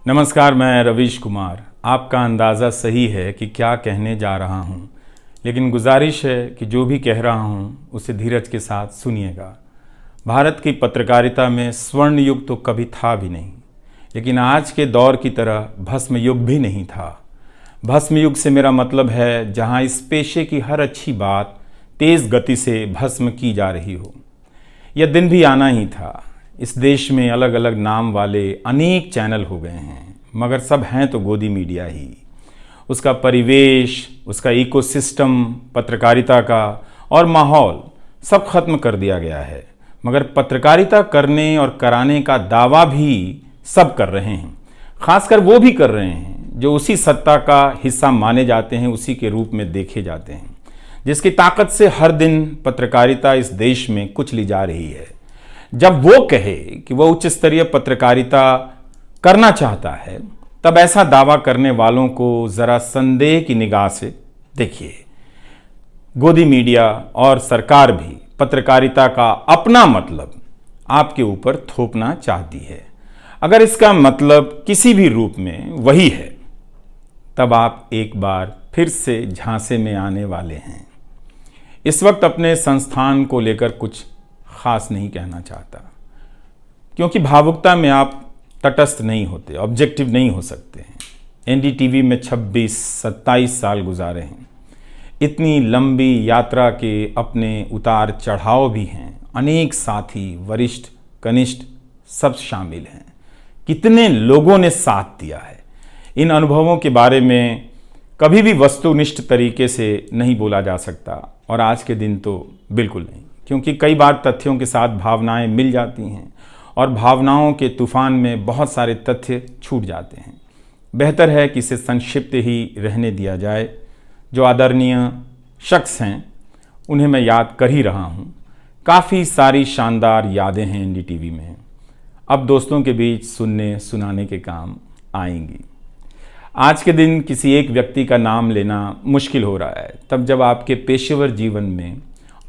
नमस्कार, मैं रवीश कुमार। आपका अंदाज़ा सही है कि क्या कहने जा रहा हूँ, लेकिन गुजारिश है कि जो भी कह रहा हूँ उसे धीरज के साथ सुनिएगा। भारत की पत्रकारिता में स्वर्ण युग तो कभी था भी नहीं, लेकिन आज के दौर की तरह भस्म युग भी नहीं था। भस्म युग से मेरा मतलब है जहाँ इस पेशे की हर अच्छी बात तेज़ गति से भस्म की जा रही हो। यह दिन भी आना ही था। इस देश में अलग अलग नाम वाले अनेक चैनल हो गए हैं, मगर सब हैं तो गोदी मीडिया ही। उसका परिवेश, उसका इकोसिस्टम, पत्रकारिता का और माहौल सब खत्म कर दिया गया है। मगर पत्रकारिता करने और कराने का दावा भी सब कर रहे हैं। खासकर वो भी कर रहे हैं जो उसी सत्ता का हिस्सा माने जाते हैं, उसी के रूप में देखे जाते हैं, जिसकी ताकत से हर दिन पत्रकारिता इस देश में कुचली जा रही है। जब वो कहे कि वह उच्च स्तरीय पत्रकारिता करना चाहता है, तब ऐसा दावा करने वालों को जरा संदेह की निगाह से देखिए। गोदी मीडिया और सरकार भी पत्रकारिता का अपना मतलब आपके ऊपर थोपना चाहती है। अगर इसका मतलब किसी भी रूप में वही है, तब आप एक बार फिर से झांसे में आने वाले हैं। इस वक्त अपने संस्थान को लेकर कुछ खास नहीं कहना चाहता, क्योंकि भावुकता में आप तटस्थ नहीं होते, ऑब्जेक्टिव नहीं हो सकते हैं। एनडीटीवी में 26-27 साल गुजारे हैं। इतनी लंबी यात्रा के अपने उतार चढ़ाव भी हैं। अनेक साथी, वरिष्ठ, कनिष्ठ सब शामिल हैं। कितने लोगों ने साथ दिया है। इन अनुभवों के बारे में कभी भी वस्तुनिष्ठ तरीके से नहीं बोला जा सकता, और आज के दिन तो बिल्कुल नहीं, क्योंकि कई बार तथ्यों के साथ भावनाएं मिल जाती हैं और भावनाओं के तूफान में बहुत सारे तथ्य छूट जाते हैं। बेहतर है कि इसे संक्षिप्त ही रहने दिया जाए। जो आदरणीय शख्स हैं उन्हें मैं याद कर ही रहा हूँ। काफ़ी सारी शानदार यादें हैं एनडीटीवी में, अब दोस्तों के बीच सुनने सुनाने के काम आएंगी। आज के दिन किसी एक व्यक्ति का नाम लेना मुश्किल हो रहा है, तब जब आपके पेशेवर जीवन में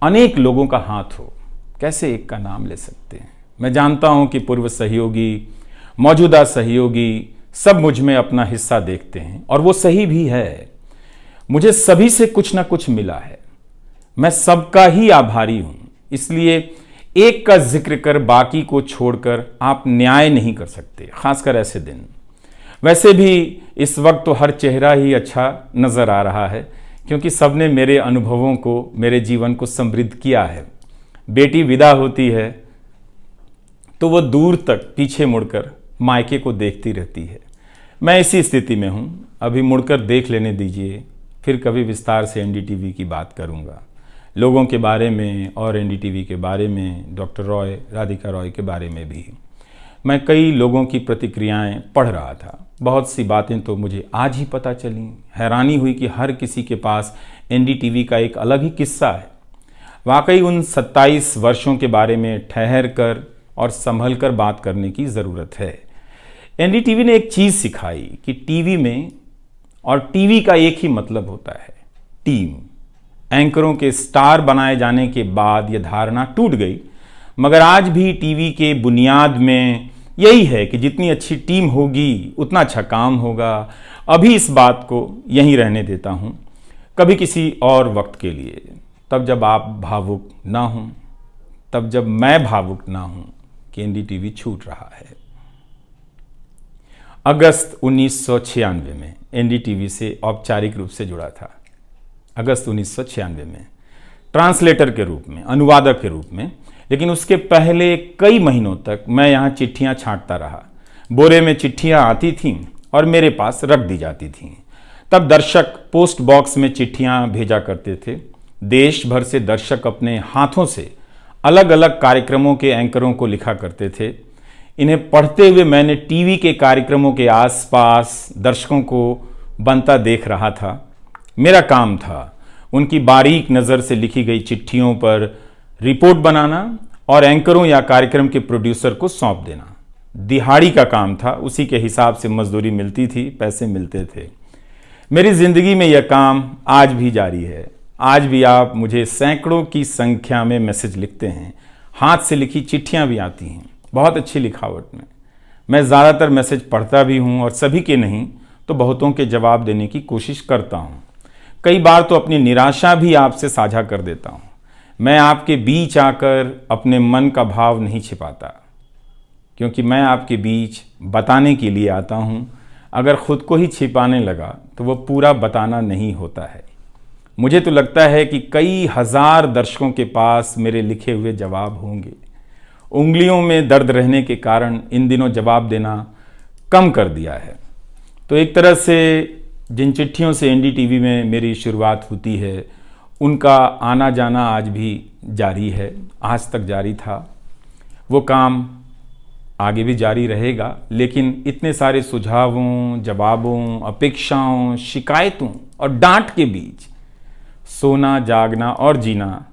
अनेक लोगों का हाथ हो। कैसे एक का नाम ले सकते हैं? मैं जानता हूं कि पूर्व सहयोगी, मौजूदा सहयोगी सब मुझ में अपना हिस्सा देखते हैं, और वो सही भी है। मुझे सभी से कुछ ना कुछ मिला है। मैं सबका ही आभारी हूं। इसलिए एक का जिक्र कर बाकी को छोड़कर आप न्याय नहीं कर सकते, खासकर ऐसे दिन। वैसे भी इस वक्त तो हर चेहरा ही अच्छा नजर आ रहा है, क्योंकि सबने मेरे अनुभवों को, मेरे जीवन को समृद्ध किया है। बेटी विदा होती है तो वो दूर तक पीछे मुड़कर मायके को देखती रहती है। मैं इसी स्थिति में हूँ। अभी मुड़कर देख लेने दीजिए, फिर कभी विस्तार से एनडीटीवी की बात करूँगा, लोगों के बारे में और एनडीटीवी के बारे में, डॉक्टर रॉय, राधिका रॉय के बारे में भी। मैं कई लोगों की प्रतिक्रियाएं पढ़ रहा था। बहुत सी बातें तो मुझे आज ही पता चली। हैरानी हुई कि हर किसी के पास एनडीटीवी का एक अलग ही किस्सा है। वाकई उन 27 वर्षों के बारे में ठहर कर और संभल कर बात करने की ज़रूरत है। एनडीटीवी ने एक चीज़ सिखाई कि टीवी में और टीवी का एक ही मतलब होता है, टीम। एंकरों के स्टार बनाए जाने के बाद यह धारणा टूट गई, मगर आज भी टीवी के बुनियाद में यही है कि जितनी अच्छी टीम होगी उतना अच्छा काम होगा। अभी इस बात को यहीं रहने देता हूँ, कभी किसी और वक्त के लिए, तब जब आप भावुक ना हों, तब जब मैं भावुक ना हूँ कि एनडीटीवी छूट रहा है। अगस्त 1996 में एनडीटीवी से औपचारिक रूप से जुड़ा था। अगस्त 1996 में ट्रांसलेटर के रूप में, अनुवादक के रूप में। लेकिन उसके पहले कई महीनों तक मैं यहाँ चिट्ठियाँ छांटता रहा। बोरे में चिट्ठियाँ आती थीं और मेरे पास रख दी जाती थीं। तब दर्शक पोस्ट बॉक्स में चिट्ठियाँ भेजा करते थे। देश भर से दर्शक अपने हाथों से अलग अलग कार्यक्रमों के एंकरों को लिखा करते थे। इन्हें पढ़ते हुए मैंने टीवी के कार्यक्रमों के आसपास दर्शकों को बनता देख रहा था। मेरा काम था उनकी बारीक नज़र से लिखी गई चिट्ठियों पर रिपोर्ट बनाना और एंकरों या कार्यक्रम के प्रोड्यूसर को सौंप देना। दिहाड़ी का काम था, उसी के हिसाब से मजदूरी मिलती थी, पैसे मिलते थे। मेरी ज़िंदगी में यह काम आज भी जारी है। आज भी आप मुझे सैकड़ों की संख्या में मैसेज लिखते हैं, हाथ से लिखी चिट्ठियां भी आती हैं, बहुत अच्छी लिखावट में। मैं ज़्यादातर मैसेज पढ़ता भी हूँ और सभी के नहीं तो बहुतों के जवाब देने की कोशिश करता हूँ। कई बार तो अपनी निराशा भी आपसे साझा कर देता हूँ। मैं आपके बीच आकर अपने मन का भाव नहीं छिपाता, क्योंकि मैं आपके बीच बताने के लिए आता हूँ। अगर खुद को ही छिपाने लगा तो वो पूरा बताना नहीं होता है। मुझे तो लगता है कि कई हजार दर्शकों के पास मेरे लिखे हुए जवाब होंगे। उंगलियों में दर्द रहने के कारण इन दिनों जवाब देना कम कर दिया है। तो एक तरह से जिन चिट्ठियों से एनडीटीवी में मेरी शुरुआत होती है, उनका आना जाना आज भी जारी है, आज तक जारी था। वो काम आगे भी जारी रहेगा, लेकिन इतने सारे सुझावों, जवाबों, अपेक्षाओं, शिकायतों और डांट के बीच सोना, जागना और जीना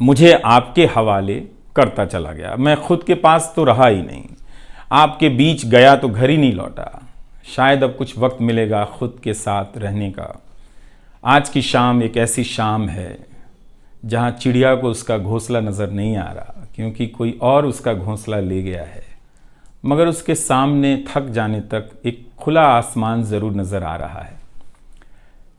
मुझे आपके हवाले करता चला गया। मैं खुद के पास तो रहा ही नहीं, आपके बीच गया तो घर ही नहीं लौटा। शायद अब कुछ वक्त मिलेगा खुद के साथ रहने का। आज की शाम एक ऐसी शाम है जहां चिड़िया को उसका घोंसला नज़र नहीं आ रहा, क्योंकि कोई और उसका घोंसला ले गया है, मगर उसके सामने थक जाने तक एक खुला आसमान ज़रूर नज़र आ रहा है।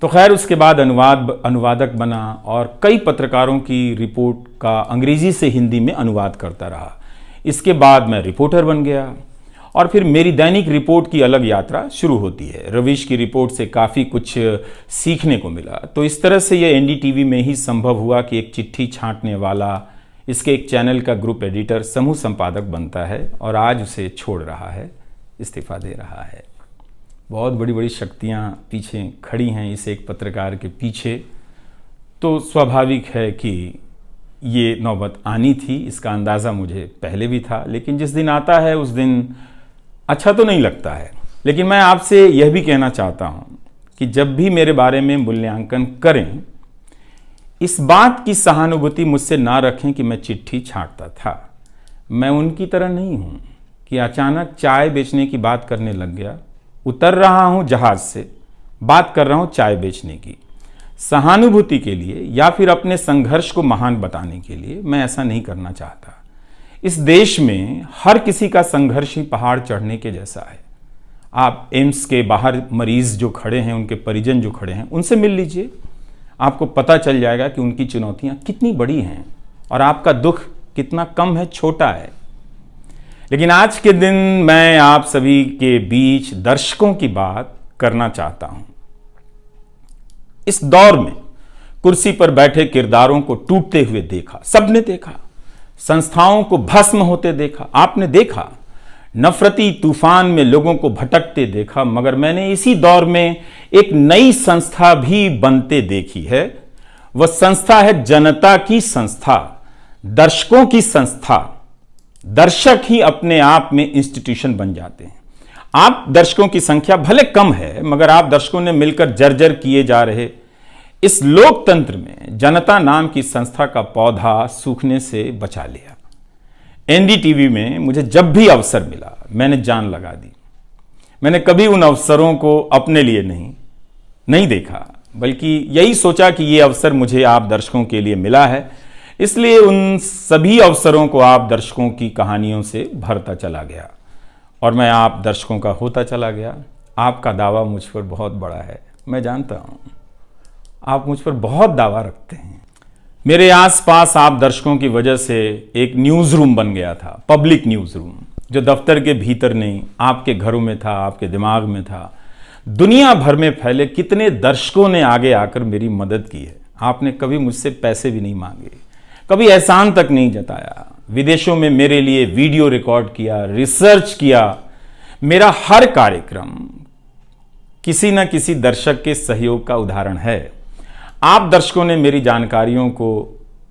तो खैर, उसके बाद अनुवादक बना और कई पत्रकारों की रिपोर्ट का अंग्रेजी से हिंदी में अनुवाद करता रहा। इसके बाद मैं रिपोर्टर बन गया और फिर मेरी दैनिक रिपोर्ट की अलग यात्रा शुरू होती है। रवीश की रिपोर्ट से काफ़ी कुछ सीखने को मिला। तो इस तरह से ये एनडीटीवी में ही संभव हुआ कि एक चिट्ठी छांटने वाला इसके एक चैनल का ग्रुप एडिटर समूह संपादक बनता है और आज उसे छोड़ रहा है, इस्तीफा दे रहा है। बहुत बड़ी बड़ी शक्तियाँ पीछे खड़ी हैं इस एक पत्रकार के पीछे। तो स्वाभाविक है कि ये नौबत आनी थी, इसका अंदाज़ा मुझे पहले भी था। लेकिन जिस दिन आता है उस दिन अच्छा तो नहीं लगता है। लेकिन मैं आपसे यह भी कहना चाहता हूँ कि जब भी मेरे बारे में मूल्यांकन करें, इस बात की सहानुभूति मुझसे ना रखें कि मैं चिट्ठी छांटता था। मैं उनकी तरह नहीं हूँ कि अचानक चाय बेचने की बात करने लग गया। उतर रहा हूँ जहाज से, बात कर रहा हूँ चाय बेचने की। सहानुभूति के लिए या फिर अपने संघर्ष को महान बताने के लिए मैं ऐसा नहीं करना चाहता। इस देश में हर किसी का संघर्ष ही पहाड़ चढ़ने के जैसा है। आप एम्स के बाहर मरीज जो खड़े हैं, उनके परिजन जो खड़े हैं, उनसे मिल लीजिए। आपको पता चल जाएगा कि उनकी चुनौतियां कितनी बड़ी हैं और आपका दुख कितना कम है, छोटा है। लेकिन आज के दिन मैं आप सभी के बीच दर्शकों की बात करना चाहता हूं। इस दौर में कुर्सी पर बैठे किरदारों को टूटते हुए देखा, सबने देखा। संस्थाओं को भस्म होते देखा, आपने देखा। नफरती तूफान में लोगों को भटकते देखा, मगर मैंने इसी दौर में एक नई संस्था भी बनते देखी है। वह संस्था है जनता की संस्था, दर्शकों की संस्था। दर्शक ही अपने आप में इंस्टीट्यूशन बन जाते हैं। आप दर्शकों की संख्या भले कम है, मगर आप दर्शकों ने मिलकर जर्जर किए जा रहे इस लोकतंत्र में जनता नाम की संस्था का पौधा सूखने से बचा लिया। एनडीटीवी में मुझे जब भी अवसर मिला मैंने जान लगा दी। मैंने कभी उन अवसरों को अपने लिए नहीं देखा, बल्कि यही सोचा कि ये अवसर मुझे आप दर्शकों के लिए मिला है, इसलिए उन सभी अवसरों को आप दर्शकों की कहानियों से भरता चला गया और मैं आप दर्शकों का होता चला गया। आपका दावा मुझ पर बहुत बड़ा है, मैं जानता हूं। आप मुझ पर बहुत दावा रखते हैं। मेरे आसपास आप दर्शकों की वजह से एक न्यूज़ रूम बन गया था, पब्लिक न्यूज़ रूम, जो दफ्तर के भीतर नहीं, आपके घरों में था, आपके दिमाग में था। दुनिया भर में फैले कितने दर्शकों ने आगे आकर मेरी मदद की है। आपने कभी मुझसे पैसे भी नहीं मांगे, कभी एहसान तक नहीं जताया। विदेशों में मेरे लिए वीडियो रिकॉर्ड किया, रिसर्च किया। मेरा हर कार्यक्रम किसी न किसी दर्शक के सहयोग का उदाहरण है। आप दर्शकों ने मेरी जानकारियों को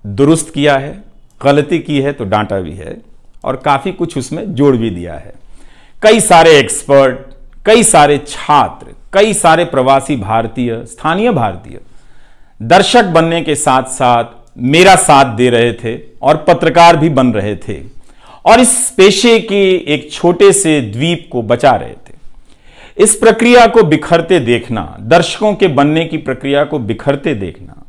दुरुस्त किया है, गलती की है तो डांटा भी है और काफ़ी कुछ उसमें जोड़ भी दिया है। कई सारे एक्सपर्ट, कई सारे छात्र, कई सारे प्रवासी भारतीय, स्थानीय भारतीय दर्शक बनने के साथ साथ मेरा साथ दे रहे थे और पत्रकार भी बन रहे थे और इस पेशे के एक छोटे से द्वीप को बचा रहे थे। इस प्रक्रिया को बिखरते देखना, दर्शकों के बनने की प्रक्रिया को बिखरते देखना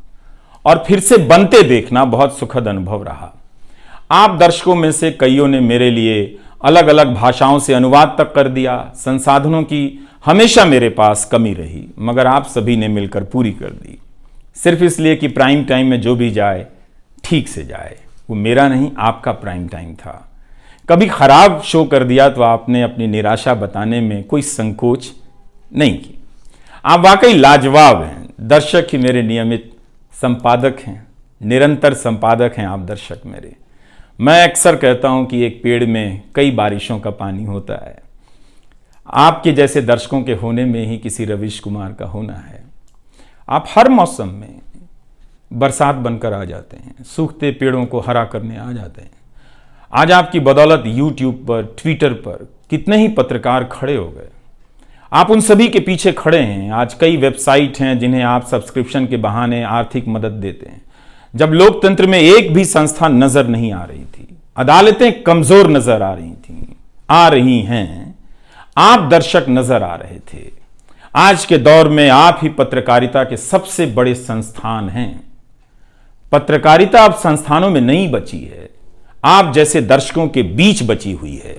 और फिर से बनते देखना बहुत सुखद अनुभव रहा। आप दर्शकों में से कईयों ने मेरे लिए अलग अलग भाषाओं से अनुवाद तक कर दिया। संसाधनों की हमेशा मेरे पास कमी रही, मगर आप सभी ने मिलकर पूरी कर दी, सिर्फ इसलिए कि प्राइम टाइम में जो भी जाए ठीक से जाए। वो मेरा नहीं, आपका प्राइम टाइम था। कभी खराब शो कर दिया तो आपने अपनी निराशा बताने में कोई संकोच नहीं की। आप वाकई लाजवाब हैं। दर्शक ही मेरे नियमित संपादक हैं, निरंतर संपादक हैं आप दर्शक मेरे। मैं अक्सर कहता हूं कि एक पेड़ में कई बारिशों का पानी होता है। आपके जैसे दर्शकों के होने में ही किसी रवीश कुमार का होना है। आप हर मौसम में बरसात बनकर आ जाते हैं, सूखते पेड़ों को हरा करने आ जाते हैं। आज आपकी बदौलत यूट्यूब पर, ट्विटर पर कितने ही पत्रकार खड़े हो गए। आप उन सभी के पीछे खड़े हैं। आज कई वेबसाइट हैं जिन्हें आप सब्सक्रिप्शन के बहाने आर्थिक मदद देते हैं। जब लोकतंत्र में एक भी संस्था नजर नहीं आ रही थी, अदालतें कमजोर नजर आ रही थी, आ रही हैं, आप दर्शक नजर आ रहे थे। आज के दौर में आप ही पत्रकारिता के सबसे बड़े संस्थान हैं। पत्रकारिता अब संस्थानों में नहीं बची है, आप जैसे दर्शकों के बीच बची हुई है,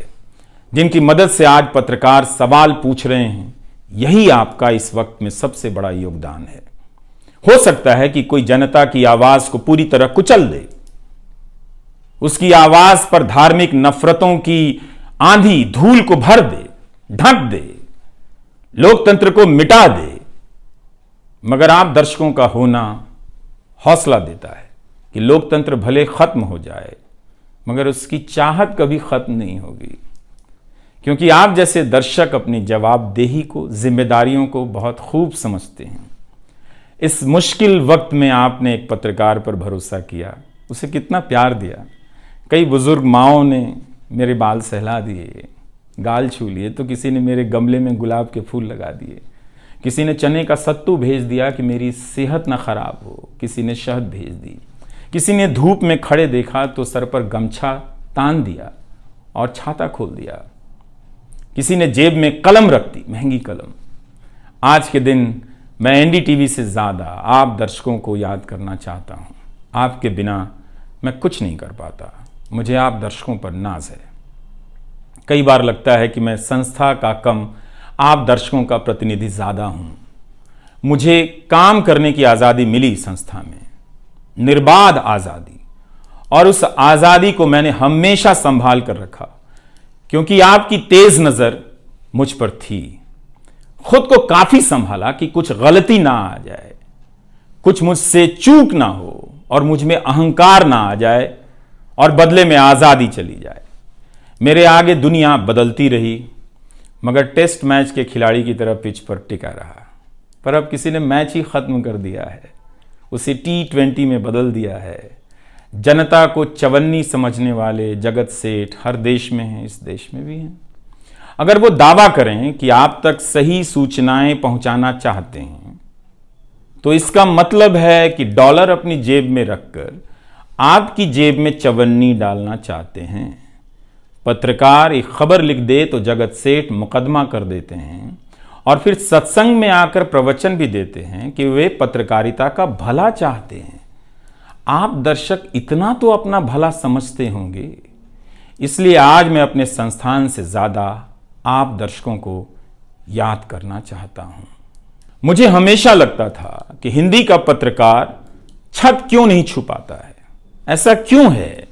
जिनकी मदद से आज पत्रकार सवाल पूछ रहे हैं। यही आपका इस वक्त में सबसे बड़ा योगदान है। हो सकता है कि कोई जनता की आवाज को पूरी तरह कुचल दे, उसकी आवाज पर धार्मिक नफरतों की आंधी धूल को भर दे, ढक दे, लोकतंत्र को मिटा दे, मगर आप दर्शकों का होना हौसला देता है कि लोकतंत्र भले खत्म हो जाए, मगर उसकी चाहत कभी खत्म नहीं होगी, क्योंकि आप जैसे दर्शक अपनी जवाबदेही को, जिम्मेदारियों को बहुत खूब समझते हैं। इस मुश्किल वक्त में आपने एक पत्रकार पर भरोसा किया, उसे कितना प्यार दिया। कई बुजुर्ग माओं ने मेरे बाल सहला दिए, गाल छू लिए, तो किसी ने मेरे गमले में गुलाब के फूल लगा दिए, किसी ने चने का सत्तू भेज दिया कि मेरी सेहत ना खराब हो, किसी ने शहद भेज दी, किसी ने धूप में खड़े देखा तो सर पर गमछा तान दिया और छाता खोल दिया, किसी ने जेब में कलम रख दी, महंगी कलम। आज के दिन मैं एनडीटीवी से ज़्यादा आप दर्शकों को याद करना चाहता हूँ। आपके बिना मैं कुछ नहीं कर पाता। मुझे आप दर्शकों पर नाज है। कई बार लगता है कि मैं संस्था का कम, आप दर्शकों का प्रतिनिधि ज़्यादा हूँ। मुझे काम करने की आज़ादी मिली संस्था में, निर्बाध आज़ादी, और उस आज़ादी को मैंने हमेशा संभाल कर रखा, क्योंकि आपकी तेज नज़र मुझ पर थी। खुद को काफी संभाला कि कुछ गलती ना आ जाए, कुछ मुझसे चूक ना हो और मुझ में अहंकार ना आ जाए और बदले में आजादी चली जाए। मेरे आगे दुनिया बदलती रही, मगर टेस्ट मैच के खिलाड़ी की तरह पिच पर टिका रहा। पर अब किसी ने मैच ही खत्म कर दिया है, उसे T20 में बदल दिया है। जनता को चवन्नी समझने वाले जगत सेठ हर देश में हैं, इस देश में भी हैं। अगर वो दावा करें कि आप तक सही सूचनाएं पहुंचाना चाहते हैं, तो इसका मतलब है कि डॉलर अपनी जेब में रखकर आपकी जेब में चवन्नी डालना चाहते हैं। पत्रकार एक खबर लिख दे तो जगत सेठ मुकदमा कर देते हैं और फिर सत्संग में आकर प्रवचन भी देते हैं कि वे पत्रकारिता का भला चाहते हैं। आप दर्शक इतना तो अपना भला समझते होंगे, इसलिए आज मैं अपने संस्थान से ज्यादा आप दर्शकों को याद करना चाहता हूं। मुझे हमेशा लगता था कि हिंदी का पत्रकार छत क्यों नहीं छू पाता है। ऐसा क्यों है?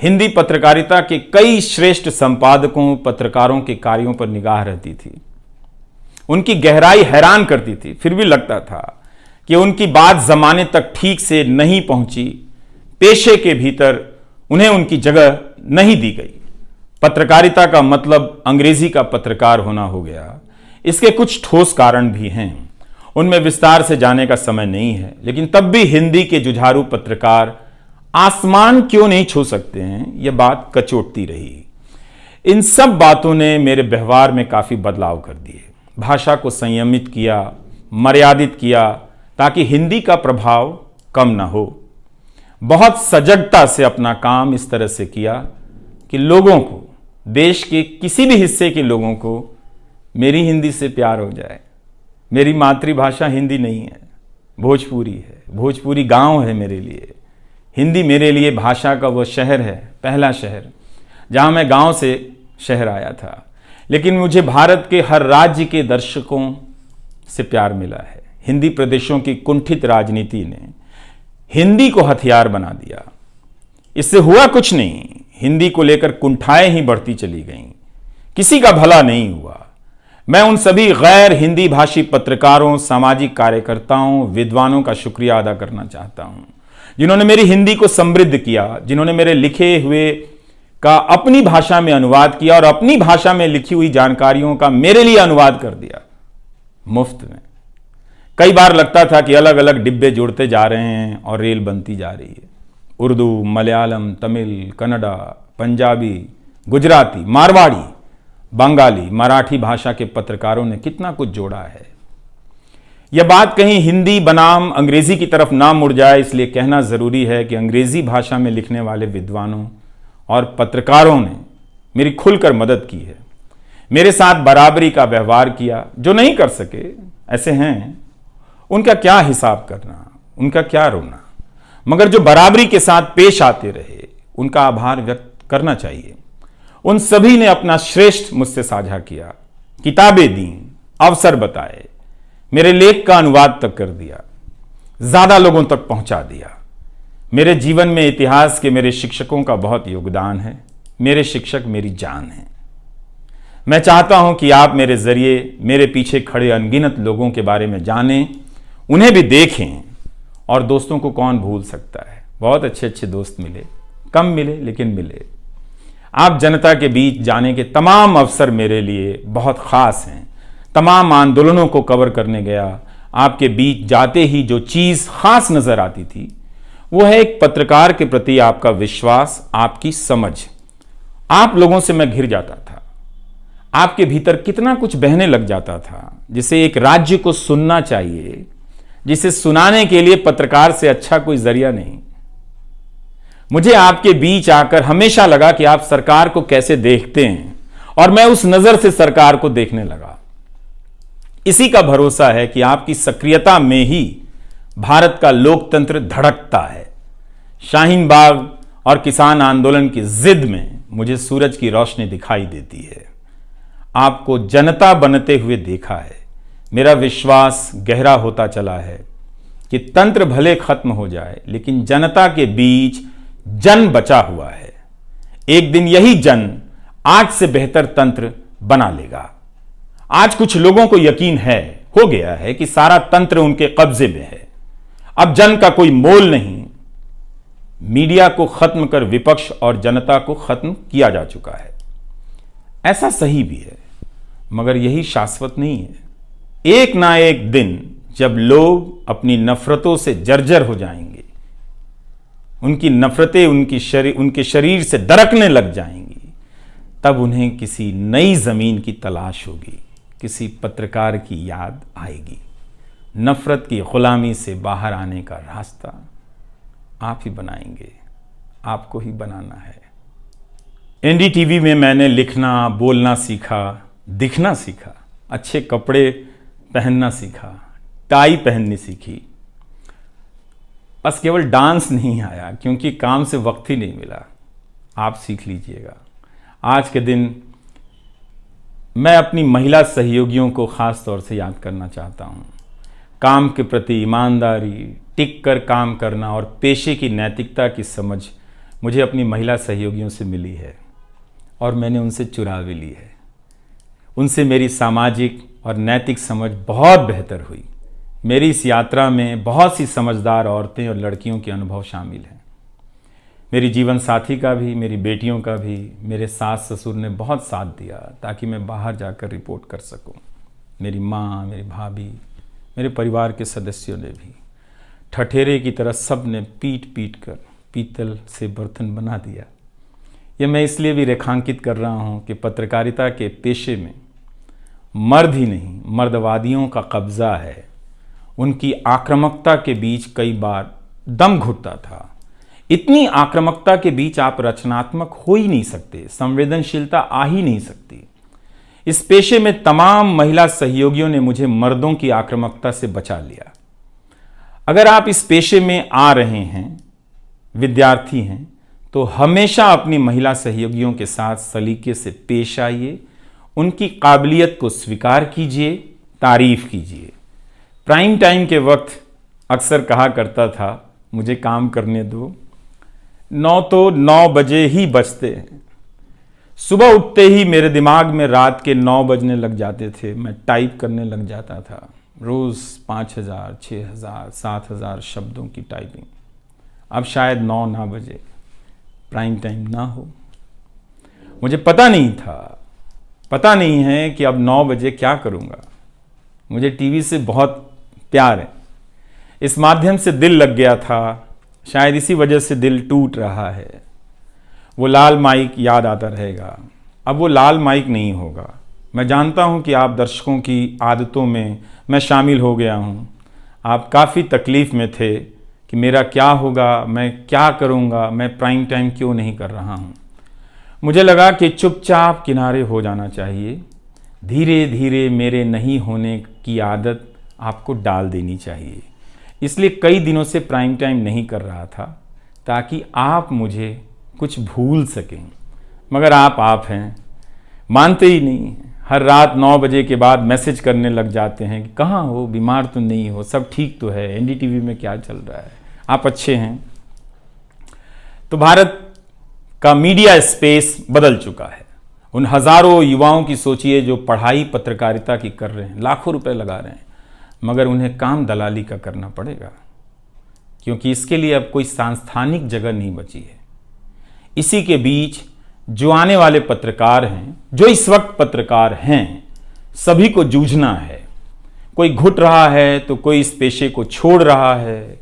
हिंदी पत्रकारिता के कई श्रेष्ठ संपादकों, पत्रकारों के कार्यों पर निगाह रहती थी, उनकी गहराई हैरान करती थी। फिर भी लगता था कि उनकी बात जमाने तक ठीक से नहीं पहुंची, पेशे के भीतर उन्हें उनकी जगह नहीं दी गई। पत्रकारिता का मतलब अंग्रेजी का पत्रकार होना हो गया। इसके कुछ ठोस कारण भी हैं, उनमें विस्तार से जाने का समय नहीं है, लेकिन तब भी हिंदी के जुझारू पत्रकार आसमान क्यों नहीं छू सकते हैं, यह बात कचोटती रही। इन सब बातों ने मेरे व्यवहार में काफी बदलाव कर दिए। भाषा को संयमित किया, मर्यादित किया, ताकि हिंदी का प्रभाव कम ना हो। बहुत सजगता से अपना काम इस तरह से किया कि लोगों को, देश के किसी भी हिस्से के लोगों को मेरी हिंदी से प्यार हो जाए। मेरी मातृभाषा हिंदी नहीं है, भोजपुरी है। भोजपुरी गांव है मेरे लिए। हिंदी मेरे लिए भाषा का वो शहर है, पहला शहर, जहां मैं गांव से शहर आया था, लेकिन मुझे भारत के हर राज्य के दर्शकों से प्यार मिला है। हिंदी प्रदेशों की कुंठित राजनीति ने हिंदी को हथियार बना दिया। इससे हुआ कुछ नहीं, हिंदी को लेकर कुंठाएं ही बढ़ती चली गईं, किसी का भला नहीं हुआ। मैं उन सभी गैर हिंदी भाषी पत्रकारों, सामाजिक कार्यकर्ताओं, विद्वानों का शुक्रिया अदा करना चाहता हूं, जिन्होंने मेरी हिंदी को समृद्ध किया, जिन्होंने मेरे लिखे हुए का अपनी भाषा में अनुवाद किया और अपनी भाषा में लिखी हुई जानकारियों का मेरे लिए अनुवाद कर दिया मुफ्त में। कई बार लगता था कि अलग अलग डिब्बे जुड़ते जा रहे हैं और रेल बनती जा रही है। उर्दू, मलयालम, तमिल, कन्नड़ा, पंजाबी, गुजराती, मारवाड़ी, बंगाली, मराठी भाषा के पत्रकारों ने कितना कुछ जोड़ा है। यह बात कहीं हिंदी बनाम अंग्रेजी की तरफ ना मुड़ जाए, इसलिए कहना जरूरी है कि अंग्रेजी भाषा में लिखने वाले विद्वानों और पत्रकारों ने मेरी खुलकर मदद की है, मेरे साथ बराबरी का व्यवहार किया। जो नहीं कर सके, ऐसे हैं, उनका क्या हिसाब करना, उनका क्या रोना, मगर जो बराबरी के साथ पेश आते रहे, उनका आभार व्यक्त करना चाहिए। उन सभी ने अपना श्रेष्ठ मुझसे साझा किया, किताबें दी, अवसर बताए, मेरे लेख का अनुवाद तक कर दिया, ज्यादा लोगों तक पहुंचा दिया। मेरे जीवन में इतिहास के मेरे शिक्षकों का बहुत योगदान है। मेरे शिक्षक मेरी जान है। मैं चाहता हूं कि आप मेरे जरिए मेरे पीछे खड़े अनगिनत लोगों के बारे में जानें, उन्हें भी देखें। और दोस्तों को कौन भूल सकता है, बहुत अच्छे अच्छे दोस्त मिले, कम मिले लेकिन मिले। आप जनता के बीच जाने के तमाम अवसर मेरे लिए बहुत खास हैं। तमाम आंदोलनों को कवर करने गया, आपके बीच जाते ही जो चीज खास नजर आती थी वो है एक पत्रकार के प्रति आपका विश्वास, आपकी समझ। आप लोगों से मैं घिर जाता था। आपके भीतर कितना कुछ बहने लग जाता था, जिसे एक राज्य को सुनना चाहिए, जिसे सुनाने के लिए पत्रकार से अच्छा कोई जरिया नहीं। मुझे आपके बीच आकर हमेशा लगा कि आप सरकार को कैसे देखते हैं, और मैं उस नजर से सरकार को देखने लगा। इसी का भरोसा है कि आपकी सक्रियता में ही भारत का लोकतंत्र धड़कता है। शाहीन बाग और किसान आंदोलन की जिद में मुझे सूरज की रोशनी दिखाई देती है। आपको जनता बनते हुए देखा है। मेरा विश्वास गहरा होता चला है कि तंत्र भले खत्म हो जाए, लेकिन जनता के बीच जन बचा हुआ है। एक दिन यही जन आज से बेहतर तंत्र बना लेगा। आज कुछ लोगों को यकीन हो गया है कि सारा तंत्र उनके कब्जे में है। अब जन का कोई मोल नहीं। मीडिया को खत्म कर विपक्ष और जनता को खत्म किया जा चुका है। ऐसा सही भी है, मगर यही शाश्वत नहीं है। एक ना एक दिन जब लोग अपनी नफरतों से जर्जर हो जाएंगे, उनकी नफरतें उनके शरीर से दरकने लग जाएंगी, तब उन्हें किसी नई जमीन की तलाश होगी, किसी पत्रकार की याद आएगी। नफरत की गुलामी से बाहर आने का रास्ता आप ही बनाएंगे, आपको ही बनाना है। एनडीटीवी में मैंने लिखना, बोलना सीखा, दिखना सीखा, अच्छे कपड़े पहनना सीखा, टाई पहननी सीखी। बस केवल डांस नहीं आया, क्योंकि काम से वक्त ही नहीं मिला। आप सीख लीजिएगा। आज के दिन मैं अपनी महिला सहयोगियों को खास तौर से याद करना चाहता हूं। काम के प्रति ईमानदारी, टिक कर काम करना और पेशे की नैतिकता की समझ मुझे अपनी महिला सहयोगियों से मिली है, और मैंने उनसे चुरा भी ली है। उनसे मेरी सामाजिक और नैतिक समझ बहुत बेहतर हुई। मेरी इस यात्रा में बहुत सी समझदार औरतें और लड़कियों के अनुभव शामिल हैं। मेरी जीवन साथी का भी, मेरी बेटियों का भी, मेरे सास ससुर ने बहुत साथ दिया ताकि मैं बाहर जाकर रिपोर्ट कर सकूं। मेरी माँ, मेरी भाभी, मेरे परिवार के सदस्यों ने भी। ठठेरे की तरह सब ने पीट पीट कर पीतल से बर्तन बना दिया। यह मैं इसलिए भी रेखांकित कर रहा हूँ कि पत्रकारिता के पेशे में मर्द ही नहीं, मर्दवादियों का कब्जा है। उनकी आक्रामकता के बीच कई बार दम घुटता था। इतनी आक्रामकता के बीच आप रचनात्मक हो ही नहीं सकते, संवेदनशीलता आ ही नहीं सकती। इस पेशे में तमाम महिला सहयोगियों ने मुझे मर्दों की आक्रामकता से बचा लिया। अगर आप इस पेशे में आ रहे हैं, विद्यार्थी हैं, तो हमेशा अपनी महिला सहयोगियों के साथ सलीके से पेश आइए, उनकी काबिलियत को स्वीकार कीजिए, तारीफ कीजिए। प्राइम टाइम के वक्त अक्सर कहा करता था, मुझे काम करने दो, 9 बजे ही बजते हैं। सुबह उठते ही मेरे दिमाग में रात के 9 बजने लग जाते थे। मैं टाइप करने लग जाता था, रोज़ 5000, 6000, 7000 शब्दों की टाइपिंग। अब शायद 9 ना बजे, प्राइम टाइम ना हो। मुझे पता नहीं था, पता नहीं है कि अब 9 बजे क्या करूँगा। मुझे टीवी से बहुत प्यार है, इस माध्यम से दिल लग गया था, शायद इसी वजह से दिल टूट रहा है। वो लाल माइक याद आता रहेगा, अब वो लाल माइक नहीं होगा। मैं जानता हूं कि आप दर्शकों की आदतों में मैं शामिल हो गया हूं। आप काफ़ी तकलीफ़ में थे कि मेरा क्या होगा, मैं क्या करूंगा, मैं प्राइम टाइम क्यों नहीं कर रहा हूं। मुझे लगा कि चुपचाप किनारे हो जाना चाहिए, धीरे धीरे मेरे नहीं होने की आदत आपको डाल देनी चाहिए। इसलिए कई दिनों से प्राइम टाइम नहीं कर रहा था, ताकि आप मुझे कुछ भूल सकें। मगर आप हैं, मानते ही नहीं। हर रात 9 बजे के बाद मैसेज करने लग जाते हैं कि कहाँ हो, बीमार तो नहीं हो, सब ठीक तो है, एनडीटीवी में क्या चल रहा है, आप अच्छे हैं। तो भारत का मीडिया स्पेस बदल चुका है। उन हजारों युवाओं की सोचिए जो पढ़ाई पत्रकारिता की कर रहे हैं, लाखों रुपए लगा रहे हैं, मगर उन्हें काम दलाली का करना पड़ेगा, क्योंकि इसके लिए अब कोई सांस्थानिक जगह नहीं बची है। इसी के बीच जो आने वाले पत्रकार हैं, जो इस वक्त पत्रकार हैं, सभी को जूझना है। कोई घुट रहा है तो कोई इस पेशे को छोड़ रहा है।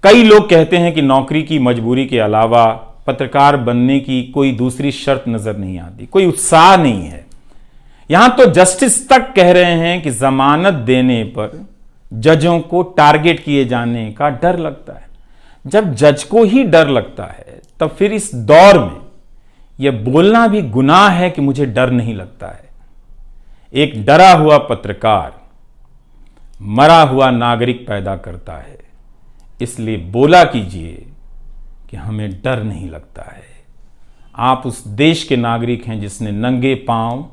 कई लोग कहते हैं कि नौकरी की मजबूरी के अलावा पत्रकार बनने की कोई दूसरी शर्त नजर नहीं आती, कोई उत्साह नहीं है। यहां तो जस्टिस तक कह रहे हैं कि जमानत देने पर जजों को टारगेट किए जाने का डर लगता है। जब जज को ही डर लगता है, तब फिर इस दौर में यह बोलना भी गुनाह है कि मुझे डर नहीं लगता है। एक डरा हुआ पत्रकार मरा हुआ नागरिक पैदा करता है। इसलिए बोला कीजिए कि हमें डर नहीं लगता है। आप उस देश के नागरिक हैं जिसने नंगे पांव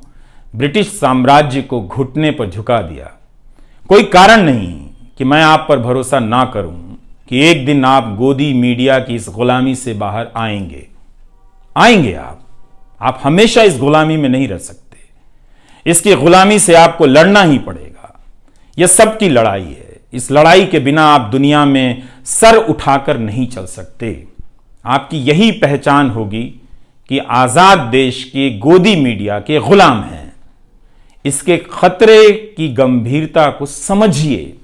ब्रिटिश साम्राज्य को घुटने पर झुका दिया। कोई कारण नहीं कि मैं आप पर भरोसा ना करूं कि एक दिन आप गोदी मीडिया की इस गुलामी से बाहर आएंगे। आप हमेशा इस गुलामी में नहीं रह सकते। इसकी गुलामी से आपको लड़ना ही पड़ेगा। यह सबकी लड़ाई है। इस लड़ाई के बिना आप दुनिया में सर उठाकर नहीं चल सकते। आपकी यही पहचान होगी कि आजाद देश के गोदी मीडिया के गुलाम हैं। इसके खतरे की गंभीरता को समझिए।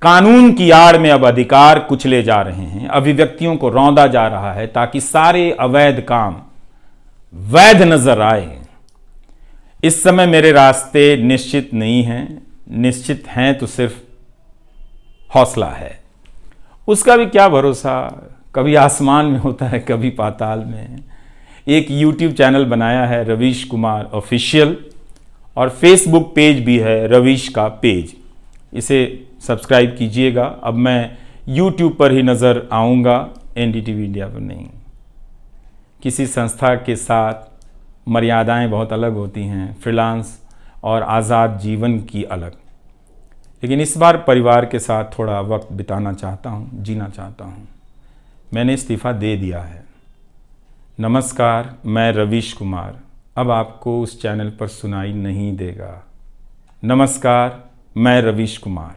कानून की आड़ में अब अधिकार कुचले जा रहे हैं, अभिव्यक्तियों को रौंदा जा रहा है, ताकि सारे अवैध काम वैध नजर आए। इस समय मेरे रास्ते निश्चित नहीं हैं, निश्चित हैं तो सिर्फ हौसला है। उसका भी क्या भरोसा, कभी आसमान में होता है, कभी पाताल में। एक YouTube चैनल बनाया है रवीश कुमार ऑफिशियल, और फेसबुक पेज भी है रवीश का पेज। इसे सब्सक्राइब कीजिएगा। अब मैं YouTube पर ही नज़र आऊँगा, एनडीटीवी इंडिया पर नहीं। किसी संस्था के साथ मर्यादाएं बहुत अलग होती हैं, फ्रीलांस और आज़ाद जीवन की अलग। लेकिन इस बार परिवार के साथ थोड़ा वक्त बिताना चाहता हूँ, जीना चाहता हूँ। मैंने इस्तीफ़ा दे दिया है। नमस्कार, मैं रवीश कुमार अब आपको उस चैनल पर सुनाई नहीं देगा। नमस्कार, मैं रवीश कुमार।